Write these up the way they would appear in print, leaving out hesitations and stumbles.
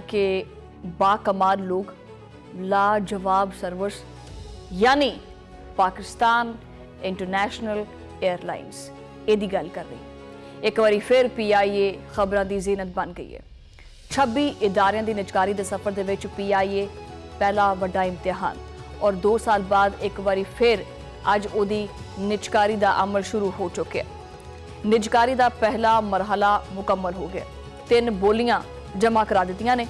कि बाकमाल लोग, लाजवाब सर्वर्स, यानी पाकिस्तान इंटरनेशनल एयरलाइंस ਇਹਦੀ ਗੱਲ ਕਰ ਰਹੀ। एक बारी फिर PIA खबरों की जीनत बन गई है। 26 इदारियां की निजकारी के सफर के विच PIA पहला वड्डा इम्तिहान, और 2 साल बाद एक बारी फिर अज उहदी निजकारी का अमल शुरू हो चुका है। निजकारी का पहला मरहला मुकम्मल हो गया। 3 बोलियां जमा करा दित्तियां ने।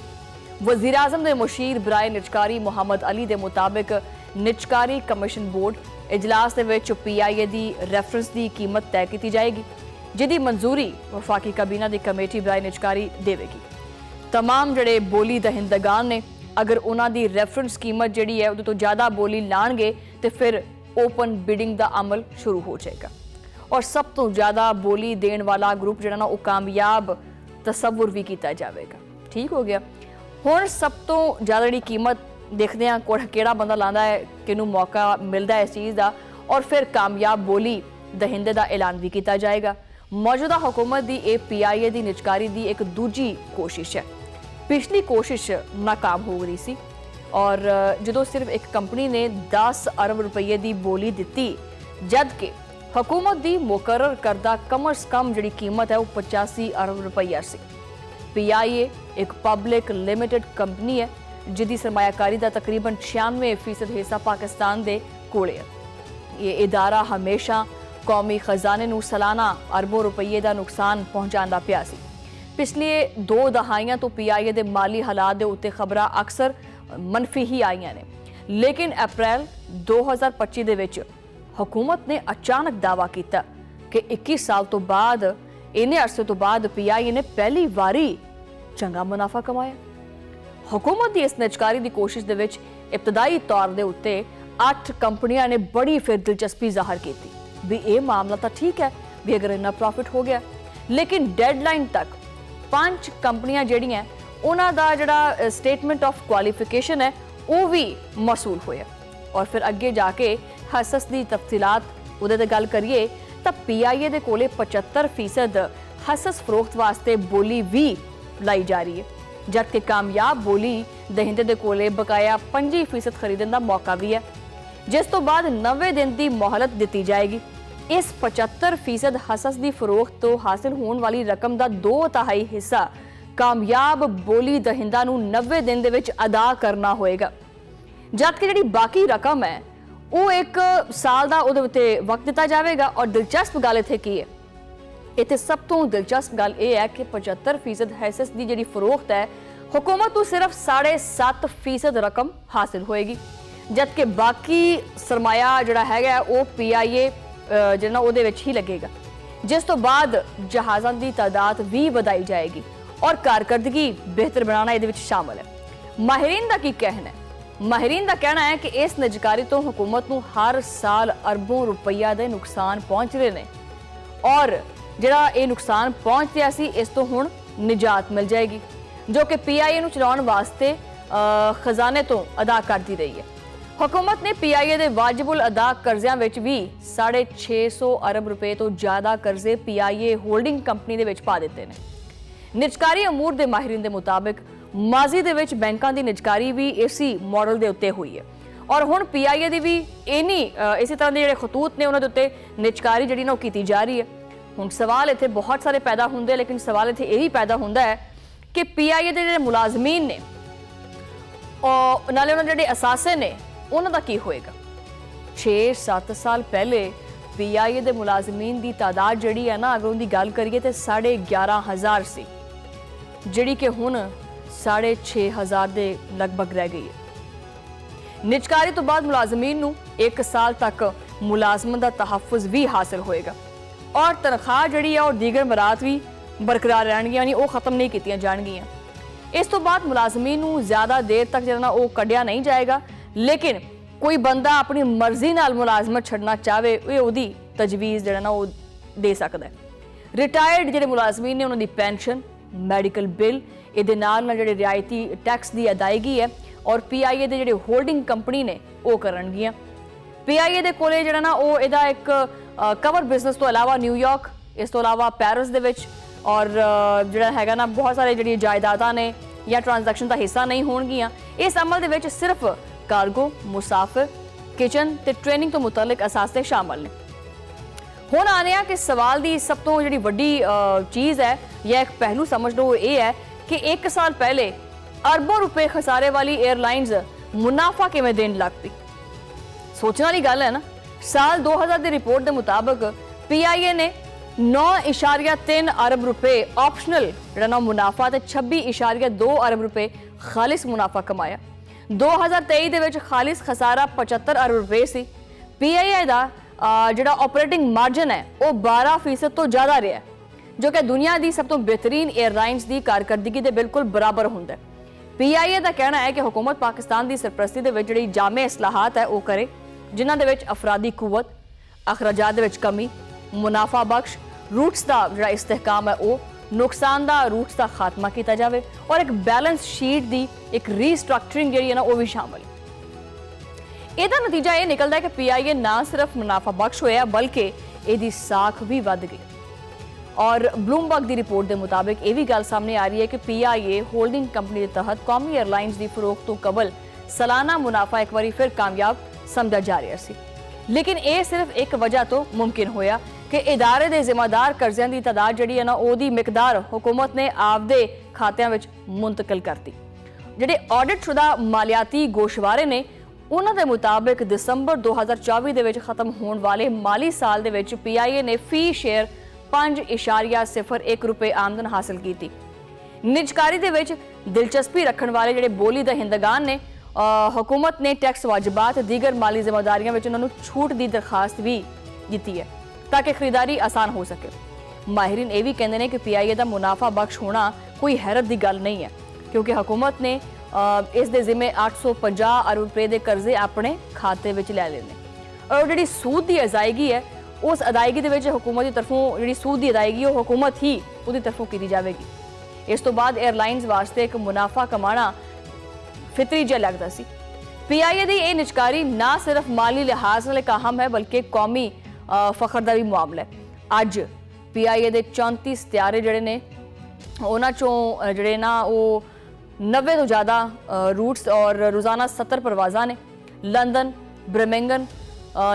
वज़ीर आज़म के मुशीर बराए निजकारी मुहम्मद अली के मुताबिक निजकारी कमीशन बोर्ड इजलास के विच PIA की रैफरेंस की कीमत तय की जाएगी, जिहदी मंजूरी वफाकी काबीना की कमेटी बराए निजकारी देवेगी। तमाम जिहड़े बोली दहिंदगान ने अगर उन्हां दी रैफरेंस कीमत जिहड़ी है उहदे तो ज़्यादा बोली लाणगे तो फिर ओपन बिडिंग का अमल शुरू हो जाएगा, और सब तो ज़्यादा बोली देने वाला ग्रुप जिहड़ा ना वो कामयाब तसव्वुर भी किया जाएगा। ठीक हो गया। हुण सब तो ज़्यादा जिहड़ी कीमत देखते हैं किहड़ा बंदा लांदा है, किनू मौका मिलता है इस चीज़ का, और फिर कामयाब बोली दहिंदे का ऐलान भी किया जाएगा। मौजूदा हुकूमत की PIA की निजकारी की एक दूजी कोशिश है। पिछली कोशिश नाकाम हो गई सी, और जो सिर्फ एक कंपनी ने 10 अरब रुपये की बोली दी, जबकि हुकूमत की मुकर्रर करदा कम अज़ कम जी कीमत है वो 85 अरब रुपया सी। PIA एक पब्लिक लिमिटेड कंपनी है जिसकी सरमायाकारी का तकरीबन 96% हिस्सा पाकिस्तान के कोले है। ये इदारा हमेशा कौमी खजाने नूं सालाना अरबों रुपये का नुकसान पहुँचाता पिया सी। पिछले 2 दहाइयां तो PIA के माली हालात के उत्ते खबरां अक्सर मनफी ही आईयां ने, लेकिन अप्रैल 2025 दे विच हुकूमत ने अचानक दावा किया कि 21 साल तो बाद, इन्ने अरसे तो बाद PIA ने पहली बारी चंगा मुनाफा कमाया। हुकूमत की इस निजकारी की कोशिश दे विच इब्तदाई तौर के उत्ते 8 कंपनियां ने बड़ी फिर दिलचस्पी जाहिर की भी ये मामला तो ठीक है भी अगर इन्ना प्रॉफिट हो गया, लेकिन डेडलाइन तक 5 कंपनियां जिहड़ियां उन्हां दा जिहड़ा स्टेटमेंट ऑफ क्वालिफिकेशन है वो भी मसूल होया, और फिर अगे जाके हसस की तफसीलात उहदे ते गल करिए तो PIA दे कोले 75% हसस फरोख्त वास्ते बोली भी लाई जा रही है, जबकि कामयाब बोली दहिंदे दे कोले बकाया 25% खरीदने का मौका भी है, जिस तो बाद 90 दिन की मोहलत दी जाएगी। इस 75% हसस की फरोख्त तो हासिल होने वाली रकम का 2/3 हिस्सा कामयाब बोली दहिंदा नूं 90 दिन दे विच अदा करना होएगा, जबकि जिहड़ी बाकी रकम है वो 1 साल का उहदे उत्ते वक्त दिता जाएगा। और दिलचस्प गल इत्थे की है, इत्थे सब तो दिलचस्प गल यह है कि 75% हसस की जिहड़ी फरोख्त है हुकूमत को सिर्फ 7.5% रकम हासिल होएगी, जबकि बाकी सरमाया जिहड़ा हैगा वो PIA जिहड़ा उहदे विच ही लगेगा, जिस तो बाद जहाज़ों की तादाद भी वधाई जाएगी और कारकर्दगी बेहतर बनाना इहदे विच शामिल है। माहिरीन का की कहना है? माहिरीन का कहना है कि इस निजकारी तो हुकूमत को हर साल अरबों रुपया के नुकसान पहुँच रहे हैं, और जिहड़ा ये नुकसान पहुँच रहा सी इस तो हुण निजात मिल जाएगी, जो कि PIA नूं चलाउण वास्ते खजाने तो अदा करती रही है। हुकूमत ने PIA के वाजिबुल अदा कर्जियां विच भी 650 अरब रुपए तो ज़्यादा कर्जे PIA होल्डिंग कंपनी दे विच पा दिते ने। निजकारी अमूर के माहिरीन के मुताबिक माजी दे विच बैंकां दी निजकारी भी इसी मॉडल के उत्ते हुई है, और हुण PIA की भी इसी तरह के जिहड़े खतूत ने उन्हां दे उत्ते निजकारी जिहड़ी ना की जा रही है। हुण सवाल इत्थे बहुत सारे पैदा होंदे, लेकिन सवाल इत्थे यही पैदा होंदा है कि PIA के जिहड़े मुलाजमीन ने और नाले उन्हां दे जिहड़े असासे ने उन्हां दा की होएगा। 6-7 साल पहले PIA के मुलाजमीन की तादाद जिहड़ी है ना, अगर उनकी गल करिए तो 11,500 सी, जिहड़ी कि हुण 6,500 के लगभग रह गई है। निजकारी तो बाद मुलाजमीन नूं 1 साल तक मुलाजमत का तहफ़ुज़ भी हासिल होएगा, और तनख्वाह जिहड़ी है और दीगर मरात भी बरकरार रहणगियां, यानी वो खत्म नहीं कीतियां जाणगियां। इस तो बाद मुलाजमीन नूं ज़्यादा देर तक जिहड़ा वो कढ़िया नहीं जाएगा, लेकिन कोई बंदा अपनी मर्जी नाल मुलाजमत छड्डना चाहे उहदी तजवीज़ जिहड़ा ना वो दे सकदा है। रिटायर्ड जिहड़े मुलाजमीन ने उन्हां दी पेंशन, मैडिकल बिल, इहदे नाल जिहड़े रियायती टैक्स की अदायगी है, और PIA दे जिहड़े होल्डिंग कंपनी ने वो करनगियां। PIA दे कोले जिहड़ा ना वो इहदा एक कवर बिजनेस तो अलावा न्यूयॉर्क, इस तो अलावा पैरिस दे विच और जिहड़ा हैगा ना बहुत सारे जिहड़ी जायदादां ने ਜਾਂ ਟ੍ਰਾਂਜੈਕਸ਼ਨ ਦਾ ਹਿੱਸਾ ਨਹੀਂ ਹੋਣਗੀਆਂ। ਇਸ ਅਮਲ ਦੇ ਵਿੱਚ ਸਿਰਫ ਕਾਰਗੋ, ਮੁਸਾਫਿਰ, ਕਿਚਨ ਤੇ ਟ੍ਰੇਨਿੰਗ ਤੋਂ ਮੁਤਲਕ ਅਸਾਸੇ ਸ਼ਾਮਲ ਨੇ। ਹੁਣ ਆ ਰਿਹਾ ਕਿ ਸਵਾਲ ਦੀ ਸਭ ਤੋਂ ਜਿਹੜੀ ਵੱਡੀ ਚੀਜ਼ ਹੈ ਜਾਂ ਇੱਕ ਪਹਿਲੂ ਸਮਝ ਲਓ ਇਹ ਹੈ ਕਿ 1 ਸਾਲ ਪਹਿਲੇ ਅਰਬੋਂ ਰੁਪਏ ਖਸਾਰੇ ਵਾਲੀ 에ਅਰਲਾਈਨਸ ਮੁਨਾਫਾ ਕਿਵੇਂ ਦੇਣ ਲੱਗ ਪਈ। ਸੋਚਣ ਵਾਲੀ ਗੱਲ ਹੈ ਨਾ। ਸਾਲ 2000 ਦੀ ਰਿਪੋਰਟ ਦੇ ਮੁਤਾਬਕ PIA ਨੇ 9.3 ਅਰਬ ਰੁਪਏ ਆਪਸ਼ਨਲ ਜਿਹੜਾ ਨਾ ਮੁਨਾਫਾ ਤੇ 26.2 ਅਰਬ ਰੁਪਏ ਖਾਲਿਸ ਮੁਨਾਫਾ ਕਮਾਇਆ। 2023 ਦੇ ਵਿੱਚ ਖਾਲਿਸ ਖਸਾਰਾ 75 ਅਰਬ ਰੁਪਏ ਸੀ। PIA ਦਾ ਜਿਹੜਾ ਆਪਰੇਟਿੰਗ ਮਾਰਜਨ ਹੈ ਉਹ 12% ਤੋਂ ਜ਼ਿਆਦਾ ਰਿਹਾ, ਜੋ ਕਿ ਦੁਨੀਆ ਦੀ ਸਭ ਤੋਂ ਬਿਹਤਰੀਨ 에ਅਰਲਾਈਨਸ ਦੀ ਕਾਰਕਰਦਗੀ ਦੇ ਬਿਲਕੁਲ ਬਰਾਬਰ ਹੁੰਦਾ ਹੈ। PIA ਦਾ ਕਹਿਣਾ ਹੈ ਕਿ ਹੁਕੂਮਤ ਪਾਕਿਸਤਾਨ ਦੀ ਸਰਪ੍ਰਸਤੀ ਦੇ ਵਿੱਚ ਜਿਹੜੀ ਜਾਮੇ ਇਸਲਾਹਾਤ ਹੈ ਉਹ ਕਰੇ, ਜਿਨ੍ਹਾਂ ਦੇ ਵਿੱਚ ਅਫਰਾਦੀ ਕੁਵਤ, ਅਖਰਾਜਾਤ ਦੇ ਵਿੱਚ ਕਮੀ, ਮੁਨਾਫਾ ਬਖਸ਼ रूट्स का जो इस्तेहकाम है वो नुकसान दा रूट्स का खात्मा किया जाए और एक बैलेंस शीट की एक रीस्ट्रक्चरिंग जी है ना वो भी शामिल। ਇਹਦਾ ਨਤੀਜਾ ਇਹ ਨਿਕਲਦਾ ਹੈ ਕਿ PIA ਨਾ ਸਿਰਫ ਮੁਨਾਫਾ ਬਖਸ਼ ਹੋਇਆ ਬਲਕਿ ਇਹਦੀ ਸਾਖ ਵੀ ਵੱਧ ਗਈ। ਔਰ ਬਲੂਮਬਰਗ ਦੀ ਰਿਪੋਰਟ ਦੇ ਮੁਤਾਬਕ ਇਹ ਵੀ ਗੱਲ ਸਾਹਮਣੇ ਆ ਰਹੀ ਹੈ ਕਿ PIA ਹੋਲਡਿੰਗ ਕੰਪਨੀ ਦੇ ਤਹਿਤ ਕੌਮੀ 에ਅਰਲਾਈਨਸ ਦੀ ਫਰੋਖਤ ਤੋਂ ਕਬਲ ਸਾਲਾਨਾ ਮੁਨਾਫਾ ਇੱਕ ਵਾਰੀ ਫਿਰ ਕਾਮਯਾਬ ਸਮਝਿਆ ਜਾ ਰਿਹਾ ਸੀ। ਲੇਕਿਨ ਇਹ ਸਿਰਫ ਇੱਕ ਵਜ੍ਹਾ ਤੋਂ ਮੁਮਕਿਨ ਹੋਇਆ ਕਿ ਇਦਾਰੇ ਦੇ ਜ਼ਿੰਮੇਦਾਰ ਕਰਜ਼ਿਆਂ ਦੀ ਤਾਦਾਦ ਜਿਹੜੀ ਹੈ ਨਾ ਉਹਦੀ ਮਿਕਦਾਰ ਹੁਕੂਮਤ ਨੇ ਆਪਦੇ ਖਾਤਿਆਂ ਵਿੱਚ ਮੁੰਤਕਿਲ ਕਰਤੀ। ਜਿਹੜੇ ਆਡਿਟ ਸ਼ੁਦਾ ਮਾਲੀਆਤੀ ਗੋਸ਼ਵਾਰੇ ਨੇ ਉਹਨਾਂ ਦੇ ਮੁਤਾਬਕ ਦਸੰਬਰ 2024 ਦੇ ਵਿੱਚ ਖਤਮ ਹੋਣ ਵਾਲੇ ਮਾਲੀ ਸਾਲ ਦੇ ਵਿੱਚ PIA ਨੇ ਫੀ ਸ਼ੇਅਰ 5.01 ਰੁਪਏ ਆਮਦਨ ਹਾਸਲ ਕੀਤੀ। ਨਿਜਕਾਰੀ ਦੇ ਵਿੱਚ ਦਿਲਚਸਪੀ ਰੱਖਣ ਵਾਲੇ ਜਿਹੜੇ ਬੋਲੀ ਦਹਿੰਦਗਾਨ ਨੇ ਹੁਕੂਮਤ ਨੇ ਟੈਕਸ ਵਾਜਬਾਤ ਦੀਗਰ ਮਾਲੀ ਜ਼ਿੰਮੇਦਾਰੀਆਂ ਵਿੱਚ ਉਹਨਾਂ ਨੂੰ ਛੂਟ ਦੀ ਦਰਖਾਸਤ ਵੀ ਦਿੱਤੀ ਹੈ ਤਾਂ ਕਿ ਖਰੀਦਾਰੀ ਆਸਾਨ ਹੋ ਸਕੇ। ਮਾਹਿਰੀਨ ਇਹ ਵੀ ਕਹਿੰਦੇ ਨੇ ਕਿ PIA ਦਾ ਮੁਨਾਫਾ ਬਖਸ਼ ਹੋਣਾ ਕੋਈ ਹੈਰਤ ਦੀ ਗੱਲ ਨਹੀਂ ਹੈ ਕਿਉਂਕਿ ਹੁਕੂਮਤ ਨੇ ਇਸ ਦੇ ਜ਼ਿੰਮੇ 850 ਅਰਬ ਰੁਪਏ ਦੇ ਕਰਜ਼ੇ ਆਪਣੇ ਖਾਤੇ ਵਿੱਚ ਲੈ ਲਏ ਨੇ। ਔਰ ਜਿਹੜੀ ਸੂਦ ਦੀ ਅਦਾਇਗੀ ਹੈ ਉਸ ਅਦਾਇਗੀ ਦੇ ਵਿੱਚ ਹੁਕੂਮਤ ਦੀ ਤਰਫੋਂ ਜਿਹੜੀ ਸੂਦ ਦੀ ਅਦਾਇਗੀ ਉਹ ਹੁਕੂਮਤ ਹੀ ਉਹਦੀ ਤਰਫੋਂ ਕੀਤੀ ਜਾਵੇਗੀ। ਇਸ ਤੋਂ ਬਾਅਦ 에ਅਰਲਾਈਨਸ ਵਾਸਤੇ ਇੱਕ ਮੁਨਾਫਾ ਕਮਾਣਾ ਫਿਤਰੀ ਜਿਹਾ ਲੱਗਦਾ ਸੀ। PIA ਦੀ ਇਹ ਨਿਜਕਾਰੀ ਨਾ ਸਿਰਫ ਮਾਲੀ ਲਿਹਾਜ਼ ਨਾਲ ਇੱਕ ਅਹਿਮ ਹੈ ਬਲਕਿ ਕੌਮੀ ਫਖਰ ਦਾ ਵੀ ਮਾਮਲਾ ਹੈ। ਅੱਜ PIA ਦੇ 34 ਸਿਤਾਰੇ ਜਿਹੜੇ ਨੇ ਉਹਨਾਂ ਚੋਂ ਜਿਹੜੇ ਨਾ ਉਹ 90 ਤੋਂ ਜ਼ਿਆਦਾ रूट्स और रोज़ाना 70 परवाज़ा ने। लंदन, बर्मिंघम,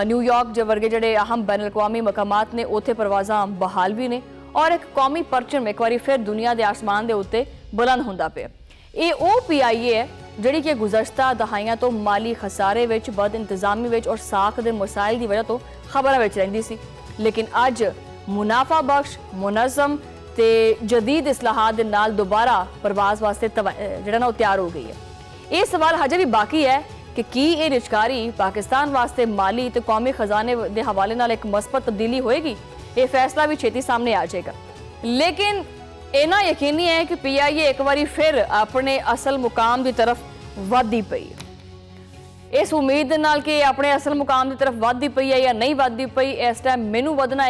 न्यूयॉर्क जो वर्गे जड़े अहम बैन अवी मकामात ने उत्थे परवाज़ा बहाल भी ने और एक कौमी परचम एक बार फिर दुनिया के आसमान के उत्ते बुलंद होंदा पे। ये वो PIA है जिहड़ी कि गुज़श्ता दहाइयां तो माली खसारे विच बद इंतजामी विच और साख दे मसाइल की वजह तो खबरां विच रहिंदी सी, लेकिन अज मुनाफा बख्श मुनज़म ते जदीद इस्लाहात दे नाल दोबारा परवाज़ वास्ते जिहड़ा ना तैयार हो गई है। ये सवाल हजे भी बाकी है कि की ये निजकारी पाकिस्तान वास्ते माली ते कौमी खजाने के हवाले नाल एक मस्बत तब्दीली होएगी। ये फैसला भी छेती सामने आ जाएगा, लेकिन इना यकीनी है कि PIA एक बार फिर अपने असल मुकाम की तरफ वधदी पई है। इस उम्मीद नाल कि अपने असल मुकाम की तरफ वधदी पई है या नहीं वधदी पई, इस टाइम मैनू वधना